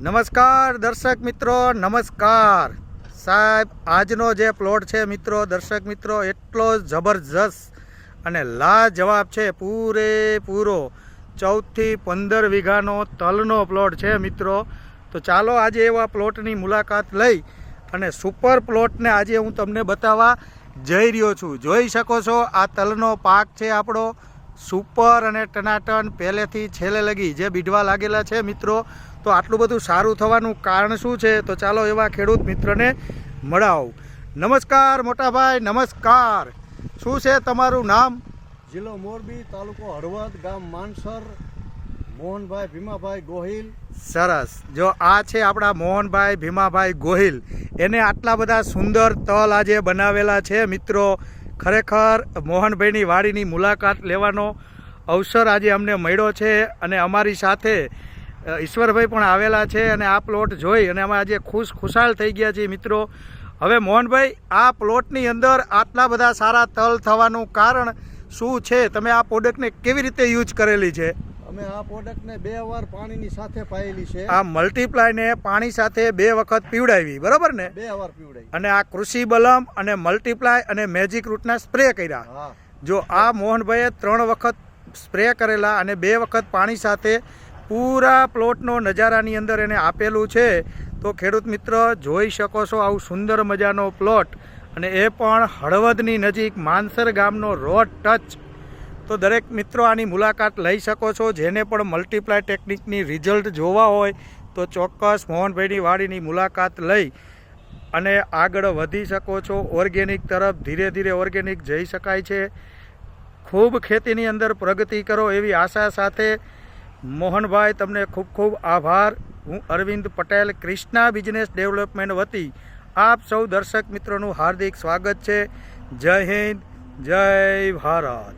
નમસ્કાર દર્શક મિત્રો, નમસ્કાર સાહેબ. આજનો જે પ્લોટ છે મિત્રો, દર્શક મિત્રો, એટલો જબરજસ્ત અને લાજવાબ છે. પૂરેપૂરો 14 થી 15 વીઘાનો તલનો પ્લોટ છે મિત્રો. તો ચાલો આજે એવા પ્લોટની મુલાકાત લઈ અને સુપર પ્લોટને આજે હું તમને બતાવવા જઈ રહ્યો છું. જોઈ શકો છો આ તલનો પાક છે આપણો સુપર અને ટનાટન પહેલેથી છેલ્લે લગી જે બીડવા લાગેલા છે મિત્રો. તો આટલું બધું સારું થવાનું કારણ શું છે? તો ચાલો એવા ખેડૂત મિત્રને મળાવું. નમસ્કાર મોટાભાઈ, નમસ્કાર. શું છે તમારું નામ? જિલ્લો મોરબી, તાલુકો હળવદ, ગામ માનસર, મોહનભાઈ ભીમાભાઈ ગોહિલ. સરસ. જો આ છે આપણા મોહનભાઈ ભીમાભાઈ ગોહિલ. એને આટલા બધા સુંદર તલ આજે બનાવેલા છે મિત્રો. ખરેખર મોહનભાઈની વાડીની મુલાકાત લેવાનો અવસર આજે અમને મળ્યો છે અને અમારી સાથે ઈશ્વરભાઈ પણ આવેલા છે અને આ પ્લોટ જોઈ અને અમે આજે ખુશાલ થઈ ગયા છીએ મિત્રો. હવે મોહનભાઈ, આ પ્લોટની અંદર આટલા બધા સારા તલ થવાનું કારણ શું છે? તમે આ પ્રોડક્ટને કેવી રીતે યુઝ કરેલી છે? અમે આ પ્રોડક્ટને 2 વાર પાણીની સાથે પાયેલી છે. આ મલ્ટીપ્લાયને પાણી સાથે 2 વખત પીવડાવી, બરાબર ને? 2 વાર પીવડાવી. અને આ કૃષિ બલમ અને મલ્ટીપ્લાય અને મેજિક રૂટના સ્પ્રે કર્યા. જો આ મોહનભાઈએ 3 વખત સ્પ્રે કરેલા અને 2 વખત પાણી સાથે પૂરા પ્લોટનો નજારાની અંદર એને આપેલું છે. તો ખેડૂત મિત્ર જોઈ શકો છો આવું સુંદર મજાનો પ્લોટ, અને એ પણ હળવદની નજીક માનસર ગામનો રોડ ટચ. તો દરેક મિત્રો આની મુલાકાત લઈ શકો છો. જેને પણ મલ્ટીપ્લાય ટેકનિકની રિઝલ્ટ જોવા હોય તો ચોક્કસ મોહનભાઈની વાડીની મુલાકાત લઈ અને આગળ વધી શકો છો. ઓર્ગેનિક તરફ ધીરે ધીરે ઓર્ગેનિક જઈ શકાય છે. ખૂબ ખેતીની અંદર પ્રગતિ કરો એવી આશા સાથે મોહનભાઈ, તમને ખૂબ ખૂબ આભાર. હું અરવિંદ પટેલ, ક્રિષ્ના બિઝનેસ ડેવલપમેન્ટ વતી આપ સૌ દર્શક મિત્રોનું હાર્દિક સ્વાગત છે. જય હિન્દ, જય ભારત.